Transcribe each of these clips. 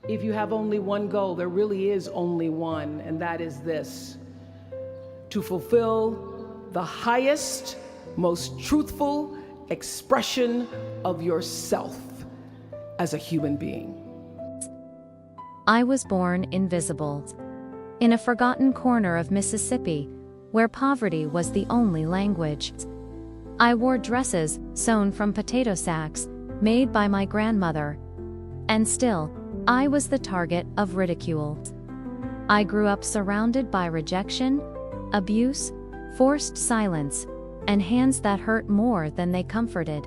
If you have only one goal, there really is only one, and that is this: to fulfill the highest, most truthful expression of yourself as a human being. I was born invisible, in a forgotten corner of Mississippi, where poverty was the only language. I wore dresses sewn from potato sacks, made by my grandmother. And still, I was the target of ridicule. I grew up surrounded by rejection, abuse, forced silence, and hands that hurt more than they comforted.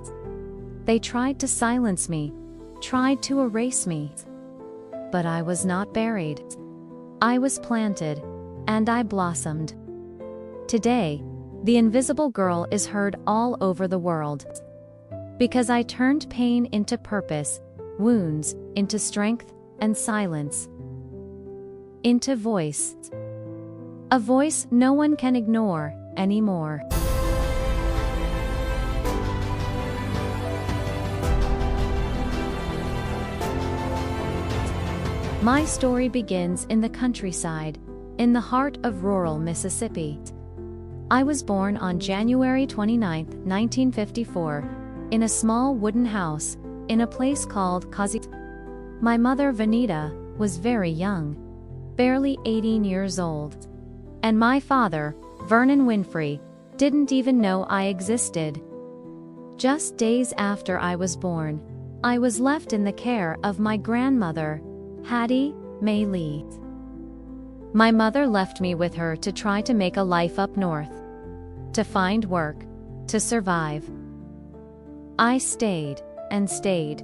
They tried to silence me, tried to erase me. But I was not buried. I was planted, and I blossomed. Today, the invisible girl is heard all over the world. Because I turned pain into purpose, wounds into strength, and silence into voice. A voice no one can ignore anymore. My story begins in the countryside, in the heart of rural Mississippi. I was born on January 29, 1954, in a small wooden house, in a place called Kazi. My mother, Vanita, was very young, barely 18 years old. And my father, Vernon Winfrey, didn't even know I existed. Just days after I was born, I was left in the care of my grandmother, Hattie May Lee. My mother left me with her to try to make a life up north, to find work, to survive. I stayed and stayed.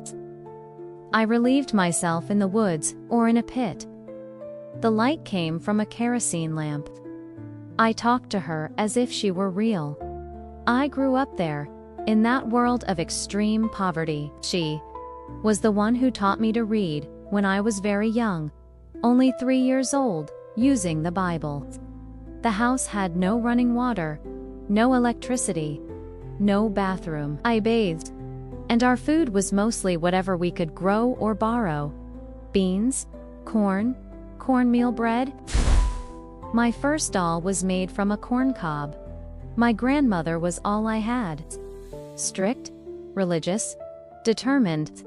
I relieved myself in the woods or in a pit. The light came from a kerosene lamp. I talked to her as if she were real. I grew up there, in that world of extreme poverty. She was the one who taught me to read when I was very young, only 3 years old, using the Bible. The house had no running water, no electricity, no bathroom. I bathed, and our food was mostly whatever we could grow or borrow. Beans, corn, cornmeal bread. My first doll was made from a corn cob. My grandmother was all I had. Strict, religious, determined.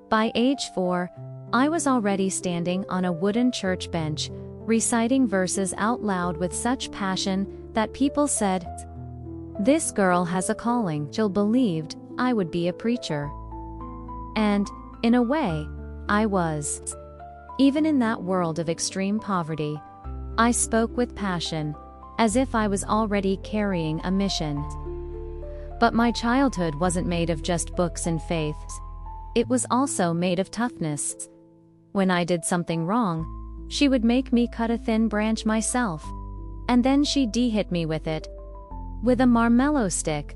By age 4, I was already standing on a wooden church bench, reciting verses out loud with such passion that people said, "This girl has a calling." Jill believed I would be a preacher. And, in a way, I was. Even in that world of extreme poverty, I spoke with passion, as if I was already carrying a mission. But my childhood wasn't made of just books and faith. It was also made of toughness. When I did something wrong, she would make me cut a thin branch myself, and then she'd hit me with it, with a marshmallow stick,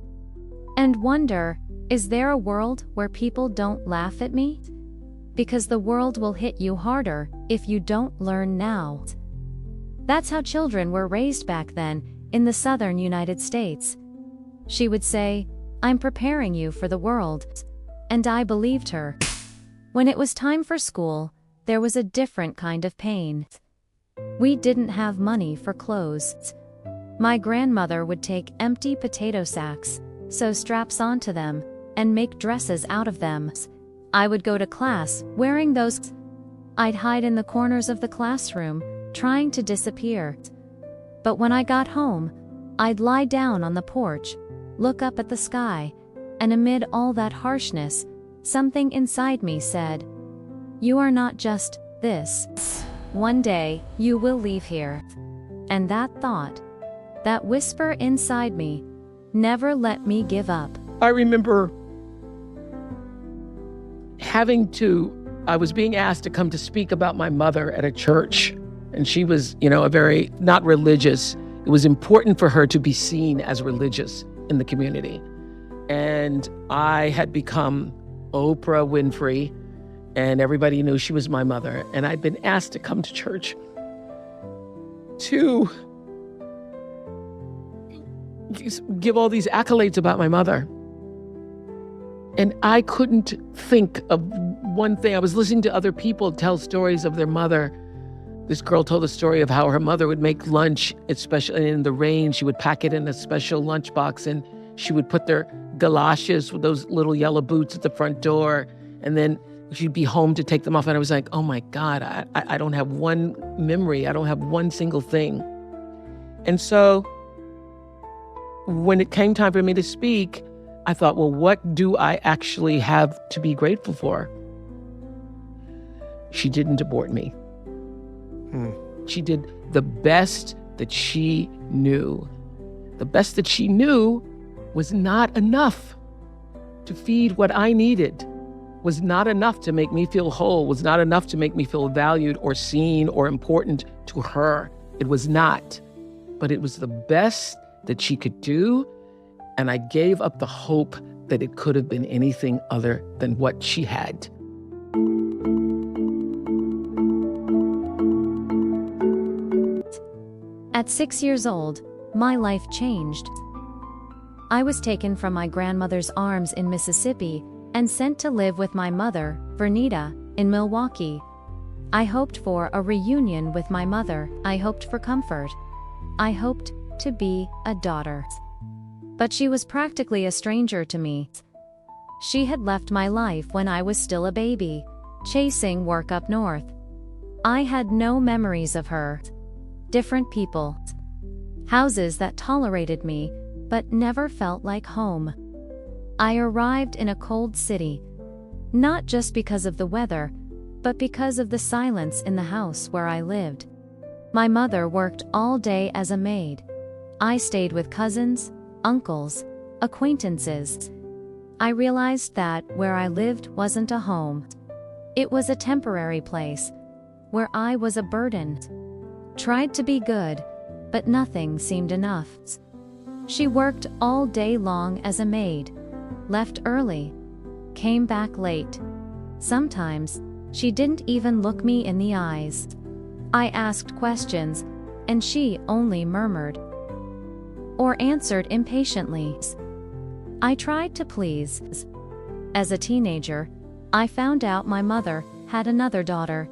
and wonder, is there a world where people don't laugh at me? Because the world will hit you harder if you don't learn now. That's how children were raised back then, in the southern United States. She would say, "I'm preparing you for the world." And I believed her. When it was time for school, there was a different kind of pain. We didn't have money for clothes. My grandmother would take empty potato sacks, sew straps onto them, and make dresses out of them. I would go to class wearing those. I'd hide in the corners of the classroom, trying to disappear. But when I got home, I'd lie down on the porch, look up at the sky, and amid all that harshness, something inside me said, "You are not just this. One day, you will leave here." And that thought, that whisper inside me, never let me give up. I remember I was being asked to come to speak about my mother at a church. And she was, a very, not religious. It was important for her to be seen as religious in the community. And I had become Oprah Winfrey, and everybody knew she was my mother. And I'd been asked to come to church to give all these accolades about my mother. And I couldn't think of one thing. I was listening to other people tell stories of their mother. This girl told a story of how her mother would make lunch, especially in the rain. She would pack it in a special lunchbox, and she would put their galoshes with those little yellow boots at the front door. And then she'd be home to take them off. And I was like, oh my God, I don't have one memory. I don't have one single thing. And so when it came time for me to speak, I thought, well, what do I actually have to be grateful for? She didn't abort me. She did the best that she knew. The best that she knew was not enough to feed what I needed, was not enough to make me feel whole, was not enough to make me feel valued or seen or important to her. It was not. But it was the best that she could do, and I gave up the hope that it could have been anything other than what she had. At 6 years old, my life changed. I was taken from my grandmother's arms in Mississippi and sent to live with my mother, Vernita, in Milwaukee. I hoped for a reunion with my mother. I hoped for comfort. I hoped to be a daughter. But she was practically a stranger to me. She had left my life when I was still a baby, chasing work up north. I had no memories of her. Different people. Houses that tolerated me, but never felt like home. I arrived in a cold city, not just because of the weather, but because of the silence in the house where I lived. My mother worked all day as a maid. I stayed with cousins, uncles, acquaintances. I realized that where I lived wasn't a home. It was a temporary place, where I was a burden. Tried to be good, but nothing seemed enough. She worked all day long as a maid, left early, came back late. Sometimes, she didn't even look me in the eyes. I asked questions, and she only murmured or answered impatiently. I tried to please. As a teenager, I found out my mother had another daughter.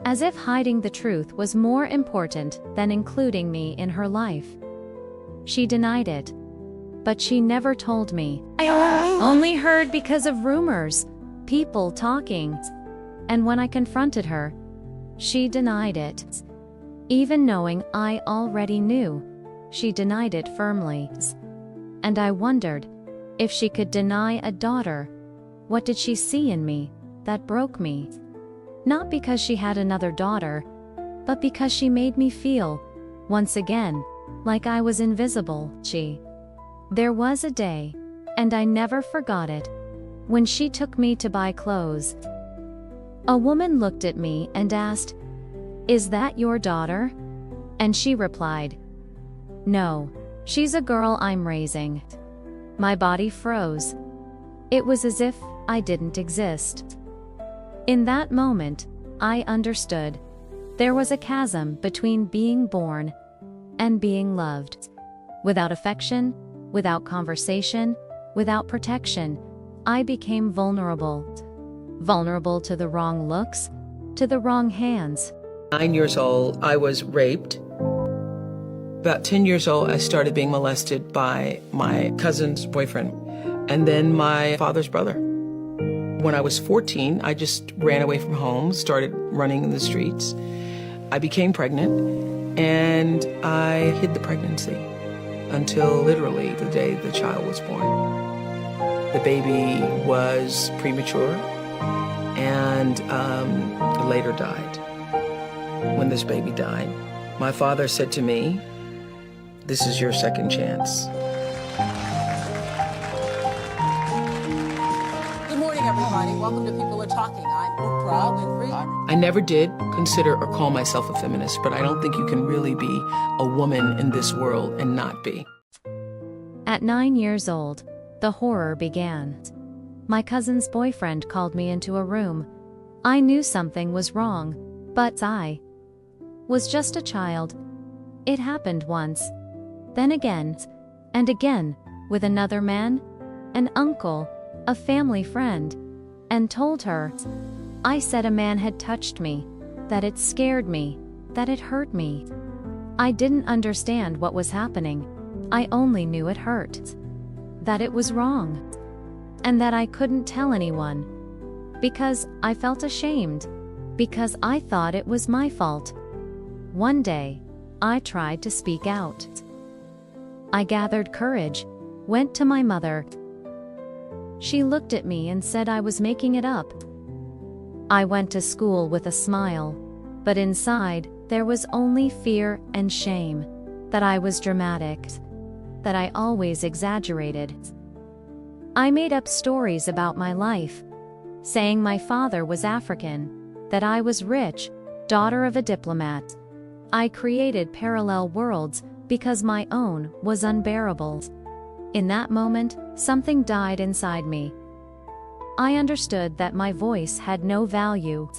As if hiding the truth was more important than including me in her life. She denied it, but she never told me. I only heard because of rumors, people talking. And when I confronted her, she denied it. Even knowing I already knew, she denied it firmly. And I wondered, if she could deny a daughter, what did she see in me that broke me? Not because she had another daughter, but because she made me feel, once again, like I was invisible. There was a day, and I never forgot it, when she took me to buy clothes. A woman looked at me and asked, "Is that your daughter?" And she replied, "No, she's a girl I'm raising." My body froze. It was as if I didn't exist. In that moment, I understood. There was a chasm between being born and being loved. Without affection, without conversation, without protection, I became vulnerable. Vulnerable to the wrong looks, to the wrong hands. 9 years old, I was raped. About 10 years old, I started being molested by my cousin's boyfriend, and then my father's brother. When I was 14, I just ran away from home, started running in the streets. I became pregnant, and I hid the pregnancy until literally the day the child was born. The baby was premature and later died. When this baby died, my father said to me, "This is your second chance." Good morning, everybody. Welcome to People Are Talking. I'm Oprah Winfrey. I never did consider or call myself a feminist, but I don't think you can really be a woman in this world and not be. At 9 years old, the horror began. My cousin's boyfriend called me into a room. I knew something was wrong, but I was just a child. It happened once, then again, and again, with another man, an uncle, a family friend, and told her. I said a man had touched me, that it scared me, that it hurt me. I didn't understand what was happening. I only knew it hurt. That it was wrong. And that I couldn't tell anyone. Because I felt ashamed. Because I thought it was my fault. One day, I tried to speak out. I gathered courage, went to my mother. She looked at me and said I was making it up. I went to school with a smile, but inside, there was only fear and shame, that I was dramatic, that I always exaggerated. I made up stories about my life, saying my father was African, that I was rich, daughter of a diplomat. I created parallel worlds because my own was unbearable. In that moment, something died inside me. I understood that my voice had no value.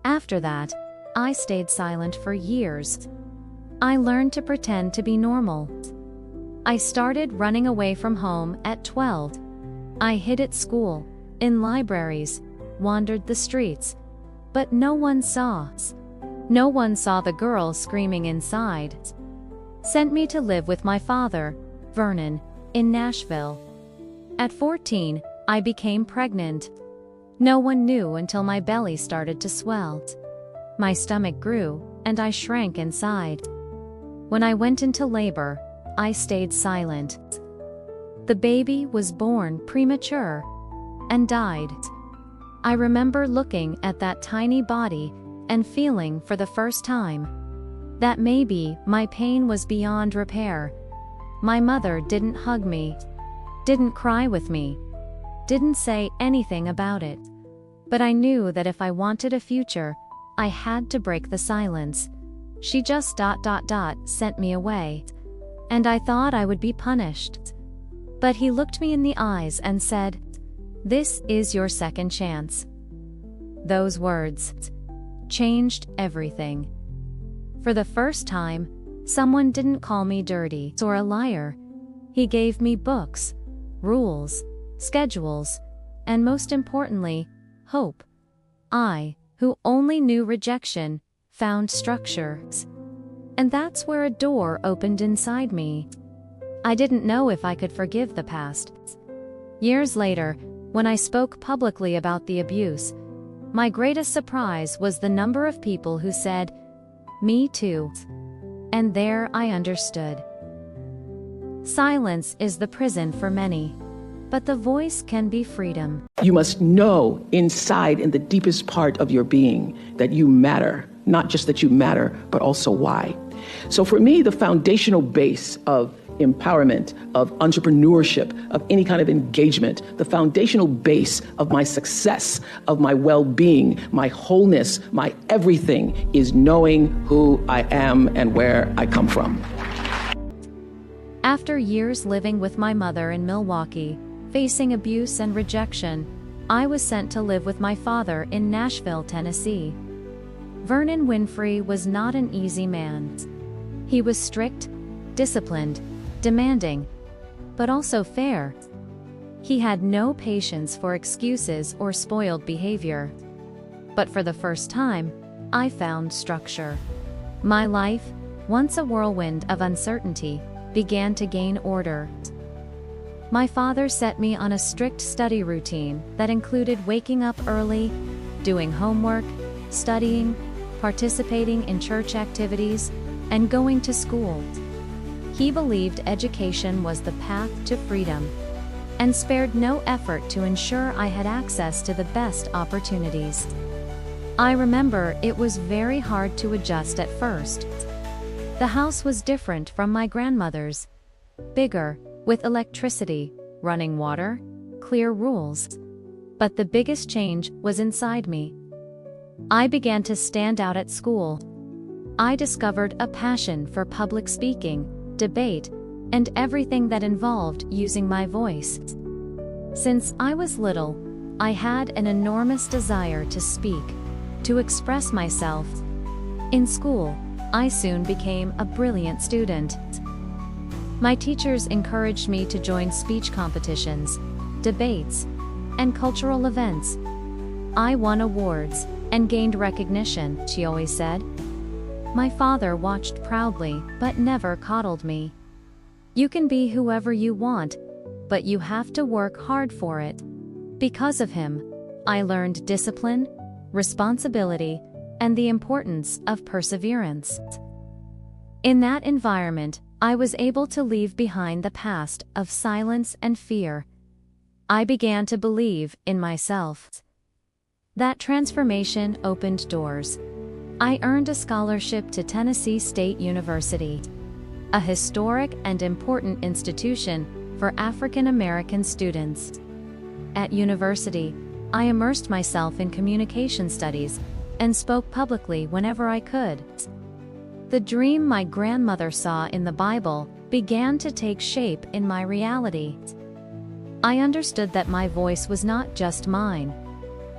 After that, I stayed silent for years. I learned to pretend to be normal. I started running away from home at 12. I hid at school, in libraries, wandered the streets. But no one saw. No one saw the girl screaming inside. Sent me to live with my father, Vernon, in Nashville. At 14, I became pregnant. No one knew until my belly started to swell. My stomach grew, and I shrank inside. When I went into labor, I stayed silent. The baby was born premature and died. I remember looking at that tiny body and feeling for the first time that maybe my pain was beyond repair. My mother didn't hug me, didn't cry with me, didn't say anything about it. But I knew that if I wanted a future, I had to break the silence. She just ... sent me away. And I thought I would be punished. But he looked me in the eyes and said, "This is your second chance." Those words changed everything. For the first time, someone didn't call me dirty or a liar. He gave me books, rules, schedules, and most importantly, hope. I, who only knew rejection, found structures. And that's where a door opened inside me. I didn't know if I could forgive the past. Years later, when I spoke publicly about the abuse, my greatest surprise was the number of people who said, "Me too." And there I understood. Silence is the prison for many, but the voice can be freedom. You must know inside, in the deepest part of your being, that you matter. Not just that you matter, but also why. So for me, the foundational base of empowerment, of entrepreneurship, of any kind of engagement, the foundational base of my success, of my well-being, my wholeness, my everything is knowing who I am and where I come from. After years living with my mother in Milwaukee, facing abuse and rejection, I was sent to live with my father in Nashville, Tennessee. Vernon Winfrey was not an easy man. He was strict, disciplined, demanding, but also fair. He had no patience for excuses or spoiled behavior. But for the first time, I found structure. My life, once a whirlwind of uncertainty, began to gain order. My father set me on a strict study routine that included waking up early, doing homework, studying, participating in church activities, and going to school. He believed education was the path to freedom, and spared no effort to ensure I had access to the best opportunities. I remember it was very hard to adjust at first. The house was different from my grandmother's. Bigger, with electricity, running water, clear rules. But the biggest change was inside me. I began to stand out at school. I discovered a passion for public speaking, debate, and everything that involved using my voice. Since I was little, I had an enormous desire to speak, to express myself. In school, I soon became a brilliant student. My teachers encouraged me to join speech competitions, debates, and cultural events. I won awards and gained recognition, she always said. My father watched proudly, but never coddled me. You can be whoever you want, but you have to work hard for it. Because of him, I learned discipline, responsibility, and the importance of perseverance. In that environment, I was able to leave behind the past of silence and fear. I began to believe in myself. That transformation opened doors. I earned a scholarship to Tennessee State University, a historic and important institution for African American students. At university, I immersed myself in communication studies and spoke publicly whenever I could. The dream my grandmother saw in the Bible began to take shape in my reality. I understood that my voice was not just mine.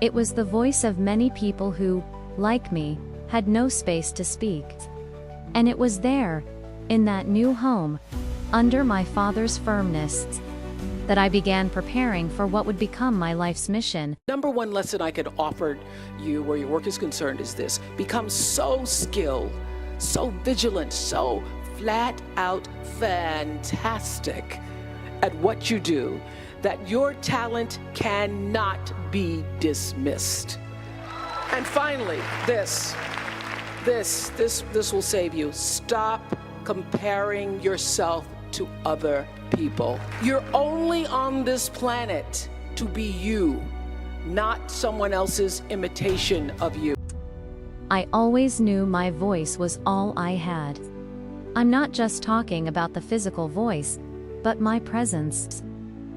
It was the voice of many people who, like me, had no space to speak. And it was there, in that new home, under my father's firmness, that I began preparing for what would become my life's mission. Number one lesson I could offer you where your work is concerned is this: become so skilled, so vigilant, so flat out fantastic at what you do that your talent cannot be dismissed. And finally, this will save you. Stop comparing yourself to other people. You're only on this planet to be you, not someone else's imitation of you. I always knew my voice was all I had. I'm not just talking about the physical voice, but my presence.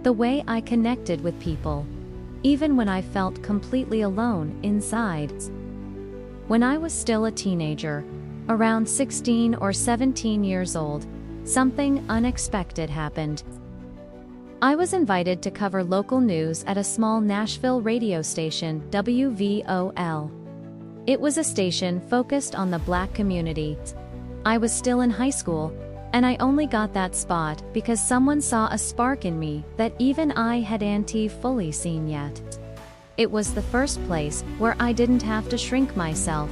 The way I connected with people, even when I felt completely alone inside. When I was still a teenager, around 16 or 17 years old, something unexpected happened. I was invited to cover local news at a small Nashville radio station, WVOL. It was a station focused on the Black community. I was still in high school, and I only got that spot because someone saw a spark in me that even I hadn't fully seen yet. It was the first place where I didn't have to shrink myself,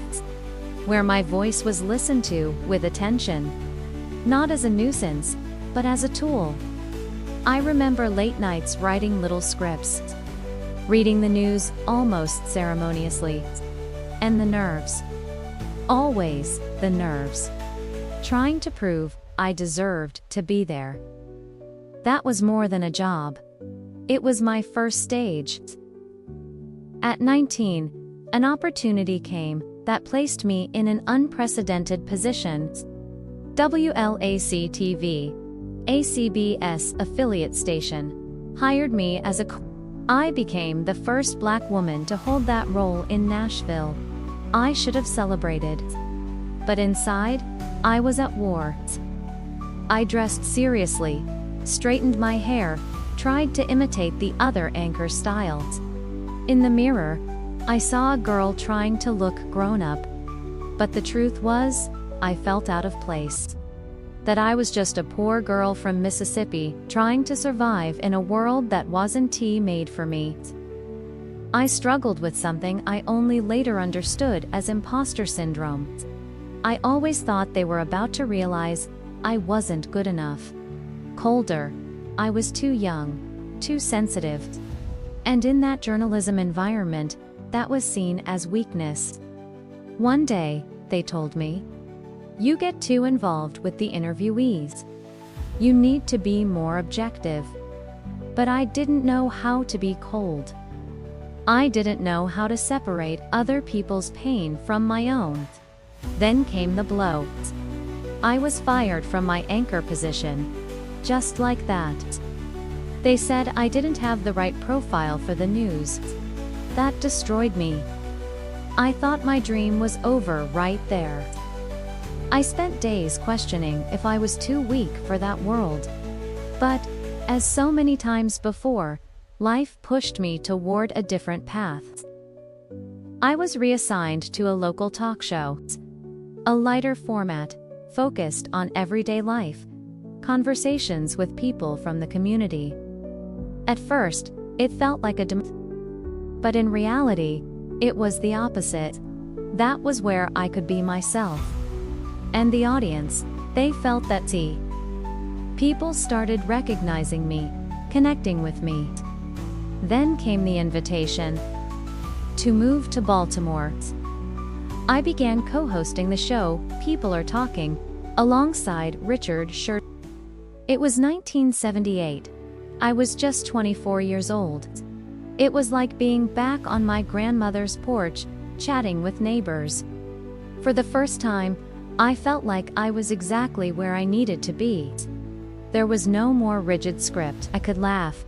where my voice was listened to with attention, not as a nuisance, but as a tool. I remember late nights writing little scripts, reading the news almost ceremoniously, and the nerves. Always the nerves. Trying to prove I deserved to be there. That was more than a job. It was my first stage. At 19, an opportunity came that placed me in an unprecedented position. WLAC-TV, a CBS affiliate station, hired me as I became the first Black woman to hold that role in Nashville. I should have celebrated. But inside, I was at war. I dressed seriously, straightened my hair, tried to imitate the other anchor styles. In the mirror, I saw a girl trying to look grown up. But the truth was, I felt out of place. That I was just a poor girl from Mississippi trying to survive in a world that wasn't made for me. I struggled with something I only later understood as imposter syndrome. I always thought they were about to realize I wasn't good enough. Colder. I was too young, too sensitive. And in that journalism environment, that was seen as weakness. One day, they told me, you get too involved with the interviewees. You need to be more objective. But I didn't know how to be cold. I didn't know how to separate other people's pain from my own. Then came the blow. I was fired from my anchor position. Just like that. They said I didn't have the right profile for the news. That destroyed me. I thought my dream was over right there. I spent days questioning if I was too weak for that world. But, as so many times before, life pushed me toward a different path. I was reassigned to a local talk show. A lighter format, focused on everyday life, conversations with people from the community. At first, It felt like but in reality, it was the opposite. That was where I could be myself. And the audience, they felt that too. People started recognizing me, connecting with me. Then came the invitation to move to Baltimore. I began co-hosting the show, People Are Talking, alongside Richard Scher. It was 1978. I was just 24 years old. It was like being back on my grandmother's porch, chatting with neighbors. For the first time, I felt like I was exactly where I needed to be. There was no more rigid script. I could laugh,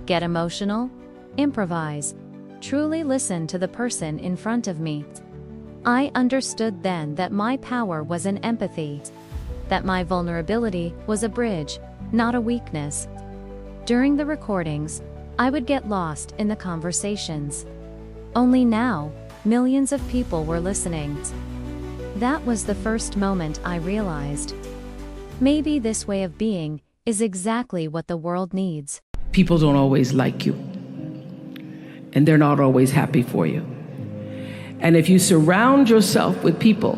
get emotional, improvise, truly listen to the person in front of me. I understood then that my power was in empathy, that my vulnerability was a bridge, not a weakness. During the recordings, I would get lost in the conversations. Only now, millions of people were listening. That was the first moment I realized. Maybe this way of being is exactly what the world needs. People don't always like you, and they're not always happy for you. And if you surround yourself with people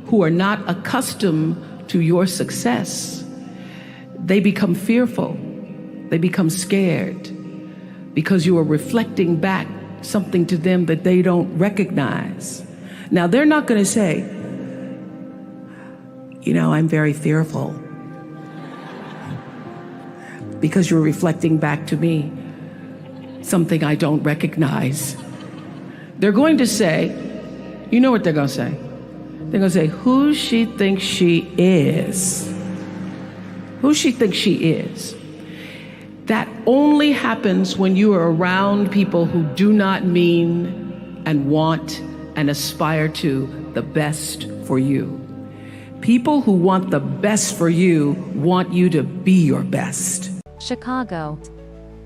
who are not accustomed to your success, they become fearful, they become scared, because you are reflecting back something to them that they don't recognize. Now, they're not going to say, I'm very fearful, because you're reflecting back to me something I don't recognize. They're going to say, you know what they're going to say? They're going to say, who she thinks she is. Who she thinks she is. That only happens when you are around people who do not mean and want and aspire to the best for you. People who want the best for you want you to be your best. Chicago.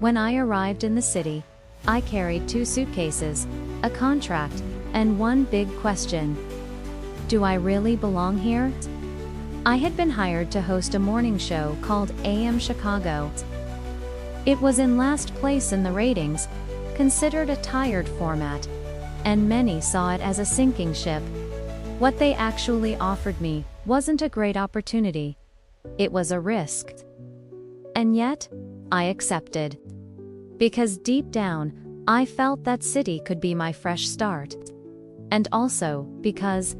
When I arrived in the city, I carried 2 suitcases, a contract, and one big question. Do I really belong here? I had been hired to host a morning show called AM Chicago. It was in last place in the ratings, considered a tired format, and many saw it as a sinking ship. What they actually offered me wasn't a great opportunity. It was a risk. And yet, I accepted. Because deep down, I felt that city could be my fresh start. And also, because,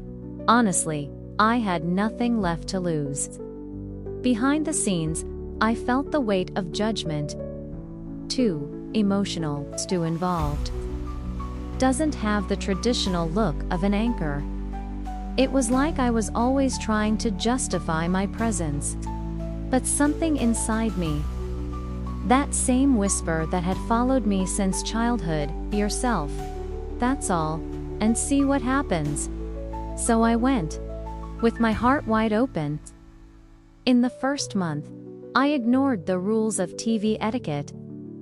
honestly, I had nothing left to lose. Behind the scenes, I felt the weight of judgment. Too emotional, too involved. Doesn't have the traditional look of an anchor. It was like I was always trying to justify my presence. But something inside me, that same whisper that had followed me since childhood, yourself. That's all, and see what happens. So I went, with my heart wide open. In the first month, I ignored the rules of TV etiquette.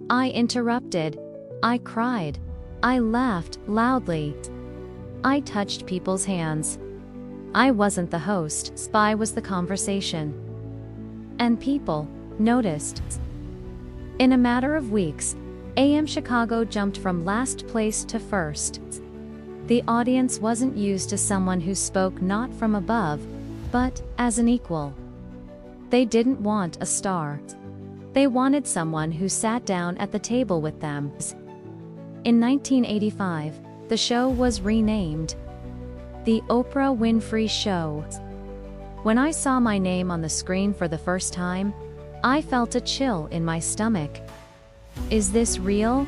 I interrupted, I cried, I laughed loudly. I touched people's hands. I wasn't the host, I was the conversation. And people noticed. In a matter of weeks, AM Chicago jumped from last place to first. The audience wasn't used to someone who spoke not from above, but as an equal. They didn't want a star. They wanted someone who sat down at the table with them. In 1985, the show was renamed The Oprah Winfrey Show. When I saw my name on the screen for the first time, I felt a chill in my stomach. Is this real?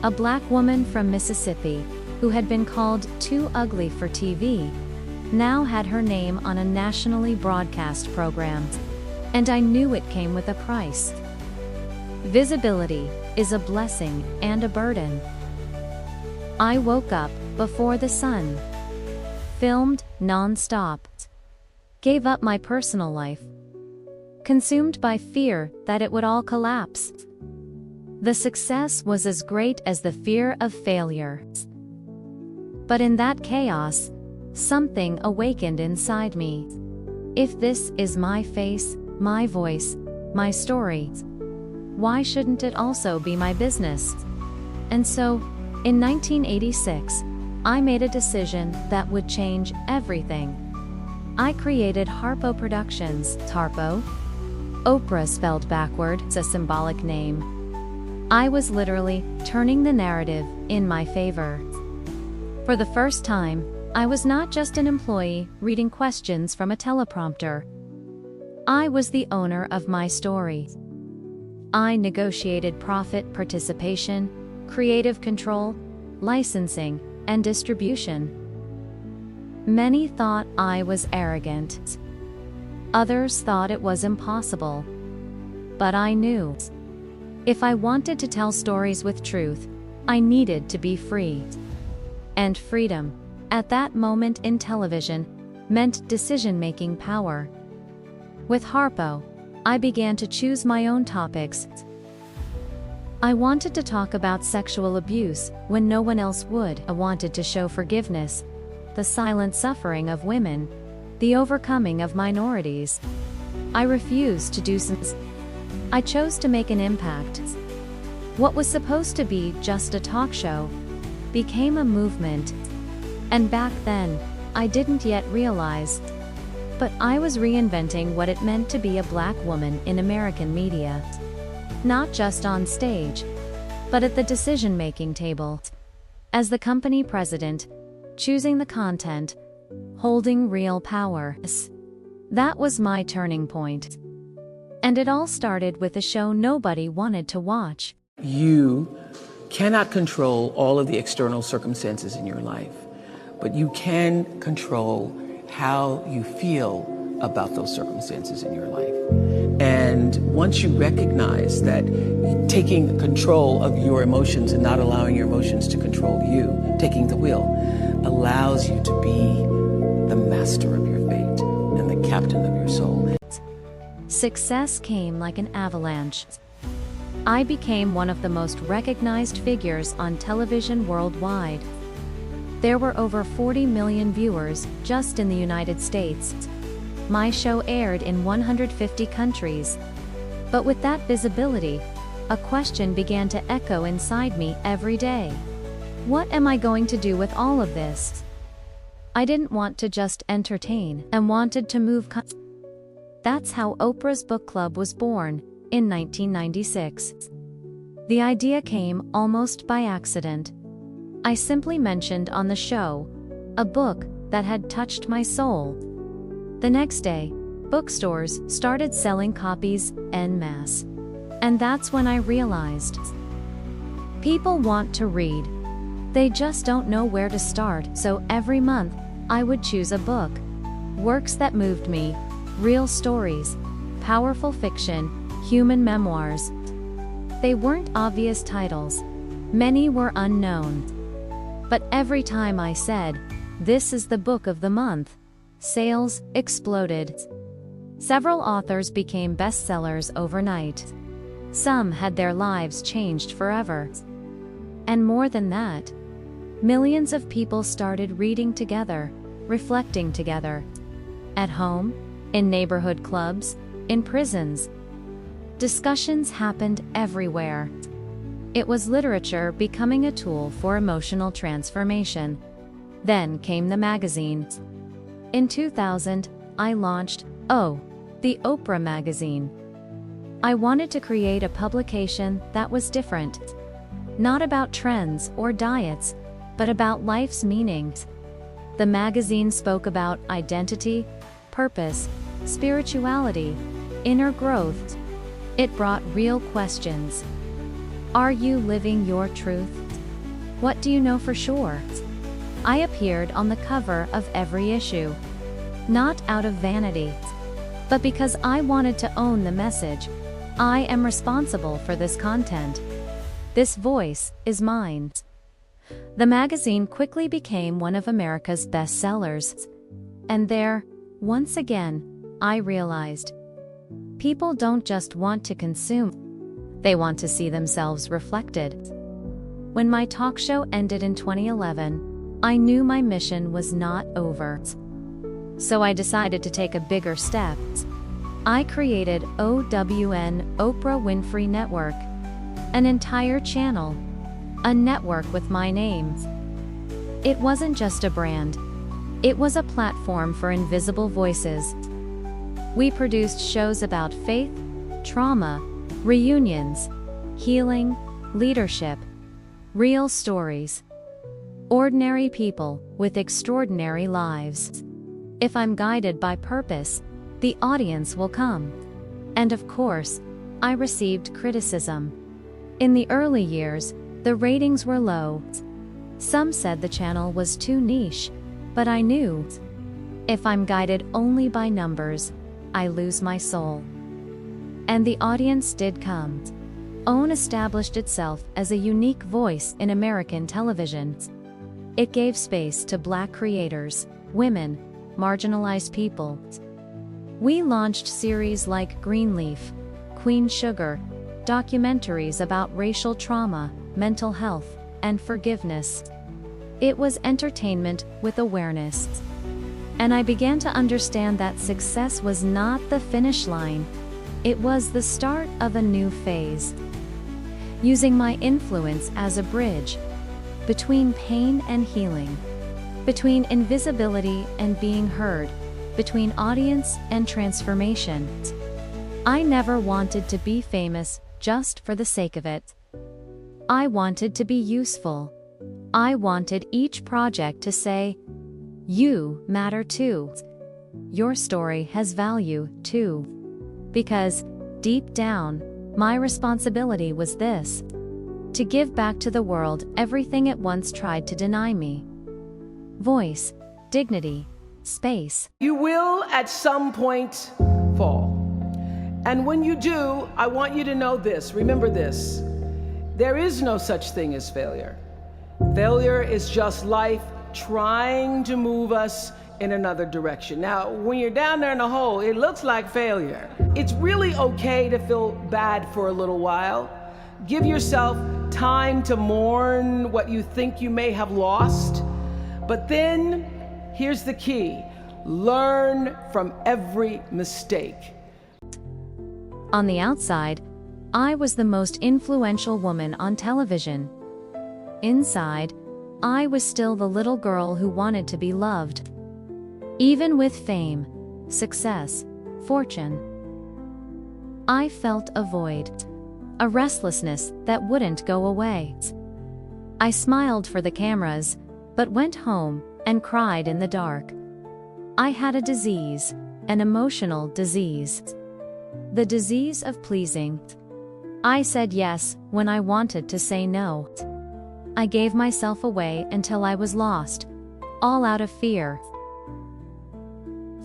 A black woman from Mississippi, who had been called too ugly for TV, now had her name on a nationally broadcast program. And I knew it came with a price. Visibility is a blessing and a burden. I woke up before the sun, filmed non-stop, gave up my personal life, consumed by fear that it would all collapse. The success was as great as the fear of failure. But in that chaos, something awakened inside me. If this is my face, my voice, my story, why shouldn't it also be my business? And so, in 1986, I made a decision that would change everything. I created Harpo Productions. Harpo? Oprah spelled backwards, a symbolic name. I was literally turning the narrative in my favor. For the first time, I was not just an employee reading questions from a teleprompter. I was the owner of my story. I negotiated profit participation, creative control, licensing, and distribution. Many thought I was arrogant. Others thought it was impossible. But I knew, if I wanted to tell stories with truth, I needed to be free. And freedom, at that moment in television, meant decision-making power. With Harpo, I began to choose my own topics. I wanted to talk about sexual abuse when no one else would. I wanted to show forgiveness, the silent suffering of women, the overcoming of minorities. I refused to do some. I chose to make an impact. What was supposed to be just a talk show became a movement. And back then, I didn't yet realize. But I was reinventing what it meant to be a Black woman in American media. Not just on stage, but at the decision-making table. As the company president, choosing the content, holding real power. That was my turning point. And it all started with a show nobody wanted to watch. You cannot control all of the external circumstances in your life, but you can control how you feel about those circumstances in your life. And once you recognize that taking control of your emotions and not allowing your emotions to control you, taking the wheel, allows you to be the master of your fate and the captain of your soul. Success came like an avalanche. I became one of the most recognized figures on television worldwide. There were over 40 million viewers just in the United States. My show aired in 150 countries. But with that visibility, a question began to echo inside me every day. What am I going to do with all of this? I didn't want to just entertain and wanted to move. That's how Oprah's book club was born in 1996. The idea came almost by accident. I simply mentioned on the show a book that had touched my soul. The next day, bookstores started selling copies en masse. And that's when I realized people want to read. They just don't know where to start. So every month, I would choose a book. Works that moved me, real stories, powerful fiction, human memoirs. They weren't obvious titles. Many were unknown. But every time I said, "This is the book of the month," sales exploded. Several authors became bestsellers overnight. Some had their lives changed forever. And more than that, millions of people started reading together, reflecting together. At home, in neighborhood clubs, in prisons. Discussions happened everywhere. It was literature becoming a tool for emotional transformation. Then came the magazine. In 2000, I launched the Oprah magazine. I wanted to create a publication that was different. Not about trends or diets, but about life's meanings. The magazine spoke about identity, purpose, spirituality, inner growth. It brought real questions. Are you living your truth? What do you know for sure? I appeared on the cover of every issue. Not out of vanity, but because I wanted to own the message. I am responsible for this content. This voice is mine. The magazine quickly became one of America's bestsellers. And there, once again, I realized people don't just want to consume, they want to see themselves reflected. When my talk show ended in 2011, I knew my mission was not over. So I decided to take a bigger step. I created OWN, Oprah Winfrey Network. An entire channel. A network with my name. It wasn't just a brand. It was a platform for invisible voices. We produced shows about faith, trauma, reunions, healing, leadership, real stories. Ordinary people with extraordinary lives. If I'm guided by purpose, the audience will come. And of course, I received criticism. In the early years, the ratings were low. Some said the channel was too niche, but I knew, if I'm guided only by numbers, I lose my soul. And the audience did come. OWN established itself as a unique voice in American television. It gave space to Black creators, women, marginalized people. We launched series like Greenleaf, Queen Sugar, documentaries about racial trauma, mental health, and forgiveness. It was entertainment with awareness. And I began to understand that success was not the finish line. It was the start of a new phase. Using my influence as a bridge between pain and healing, between invisibility and being heard, between audience and transformation. I never wanted to be famous just for the sake of it. I wanted to be useful. I wanted each project to say, "You matter too. Your story has value too." Because, deep down, my responsibility was this: to give back to the world everything it once tried to deny me. Voice, dignity, space. You will at some point fall. And when you do, I want you to know this. Remember this. There is no such thing as failure. Failure is just life trying to move us in another direction. Now, when you're down there in a hole, it looks like failure. It's really okay to feel bad for a little while. Give yourself time to mourn what you think you may have lost. But then, here's the key. Learn from every mistake. On the outside, I was the most influential woman on television. Inside, I was still the little girl who wanted to be loved. Even with fame, success, fortune, I felt a void, a restlessness that wouldn't go away. I smiled for the cameras, but went home and cried in the dark. I had a disease, an emotional disease. The disease of pleasing. I said yes when I wanted to say no. I gave myself away until I was lost, all out of fear.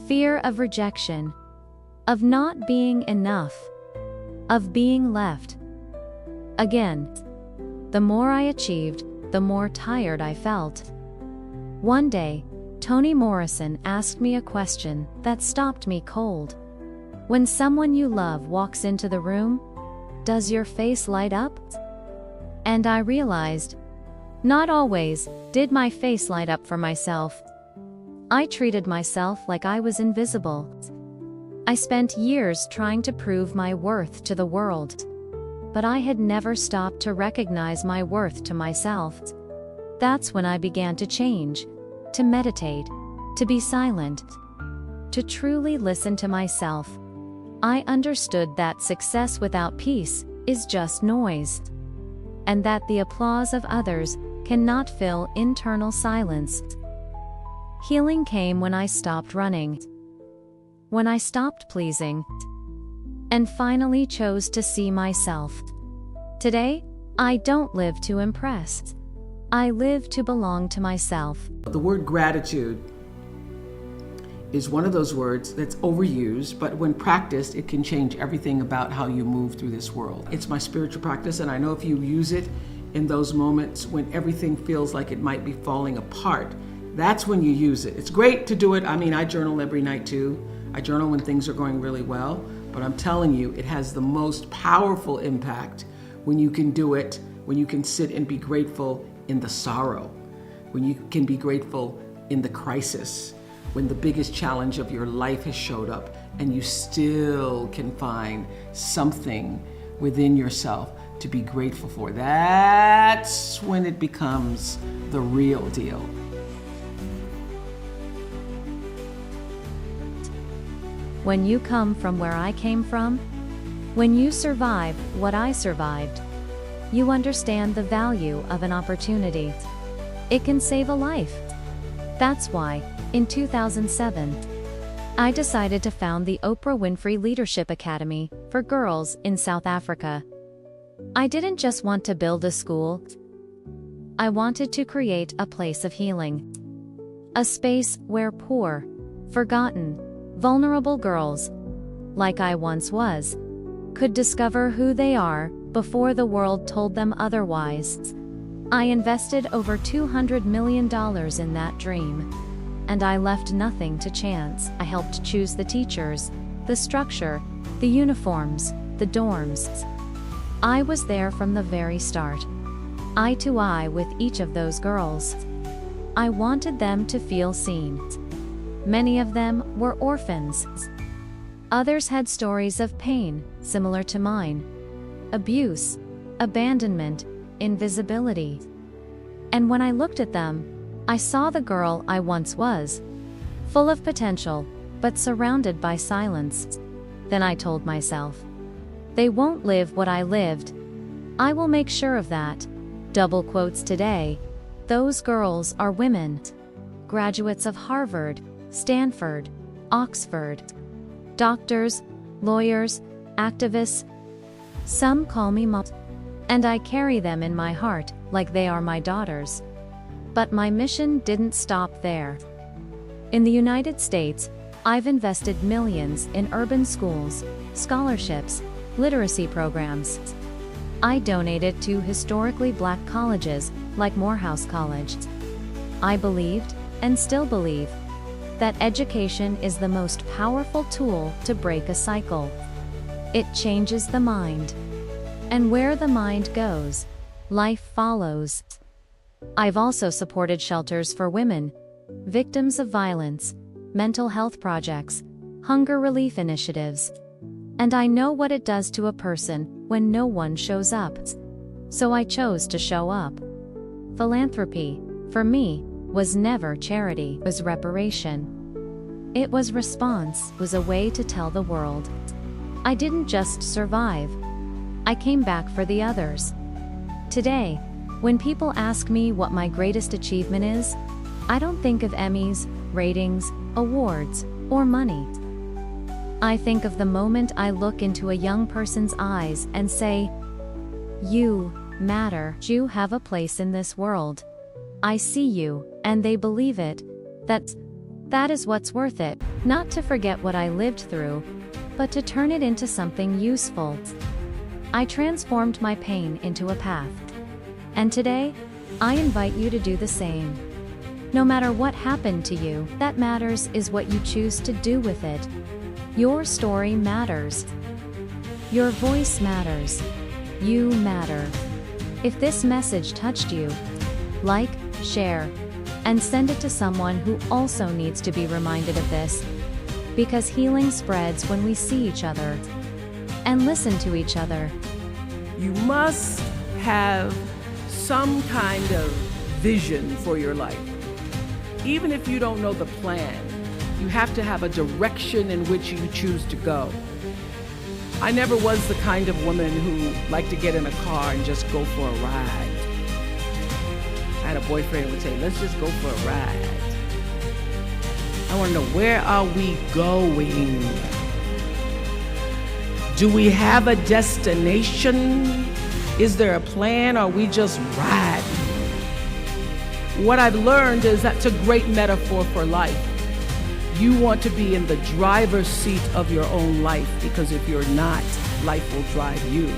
Fear of rejection, of not being enough, of being left. Again, the more I achieved, the more tired I felt. One day, Toni Morrison asked me a question that stopped me cold. When someone you love walks into the room, does your face light up? And I realized, not always did my face light up for myself. I treated myself like I was invisible. I spent years trying to prove my worth to the world. But I had never stopped to recognize my worth to myself. That's when I began to change, to meditate, to be silent, to truly listen to myself. I understood that success without peace is just noise, and that the applause of others cannot fill internal silence. Healing came when I stopped running, when I stopped pleasing, and finally chose to see myself. Today, I don't live to impress. I live to belong to myself. The word gratitude is one of those words that's overused, but when practiced, it can change everything about how you move through this world. It's my spiritual practice, and I know if you use it in those moments when everything feels like it might be falling apart, that's when you use it. It's great to do it. I mean, I journal every night too. I journal when things are going really well, but I'm telling you, it has the most powerful impact when you can do it, when you can sit and be grateful in the sorrow, when you can be grateful in the crisis, when the biggest challenge of your life has showed up and you still can find something within yourself to be grateful for. That's when it becomes the real deal. When you come from where I came from, when you survive what I survived, you understand the value of an opportunity. It can save a life. That's why, in 2007, I decided to found the Oprah Winfrey Leadership Academy for girls in South Africa. I didn't just want to build a school. I wanted to create a place of healing. A space where poor, forgotten, vulnerable girls, like I once was, could discover who they are before the world told them otherwise. I invested over $200 million in that dream. And I left nothing to chance. I helped choose the teachers, the structure, the uniforms, the dorms. I was there from the very start, eye to eye with each of those girls. I wanted them to feel seen. Many of them were orphans. Others had stories of pain similar to mine, abuse, abandonment, invisibility. And when I looked at them, I saw the girl I once was, full of potential, but surrounded by silence. Then I told myself, they won't live what I lived. I will make sure of that. Double quotes today. Those girls are women, graduates of Harvard, Stanford, Oxford, doctors, lawyers, activists. Some call me mom, and I carry them in my heart like they are my daughters. But my mission didn't stop there. In the United States, I've invested millions in urban schools, scholarships, literacy programs. I donated to historically black colleges like Morehouse College. I believed, and still believe, that education is the most powerful tool to break a cycle. It changes the mind. And where the mind goes, life follows. I've also supported shelters for women, victims of violence, mental health projects, hunger relief initiatives. And I know what it does to a person when no one shows up. So I chose to show up. Philanthropy, for me, was never charity, it was reparation. It was response, was a way to tell the world. I didn't just survive. I came back for the others. Today, when people ask me what my greatest achievement is, I don't think of Emmys, ratings, awards, or money. I think of the moment I look into a young person's eyes and say, you matter, you have a place in this world. I see you, and they believe it. That is what's worth it. Not to forget what I lived through, but to turn it into something useful. I transformed my pain into a path. And today, I invite you to do the same. No matter what happened to you, that matters is what you choose to do with it. Your story matters. Your voice matters. You matter. If this message touched you, like, share, and send it to someone who also needs to be reminded of this. Because healing spreads when we see each other and listen to each other. You must have some kind of vision for your life. Even if you don't know the plan, you have to have a direction in which you choose to go. I never was the kind of woman who liked to get in a car and just go for a ride. I had a boyfriend who would say, let's just go for a ride. I want to know, where are we going? Do we have a destination? Is there a plan, or are we just riding? What I've learned is that's a great metaphor for life. You want to be in the driver's seat of your own life, because if you're not, life will drive you.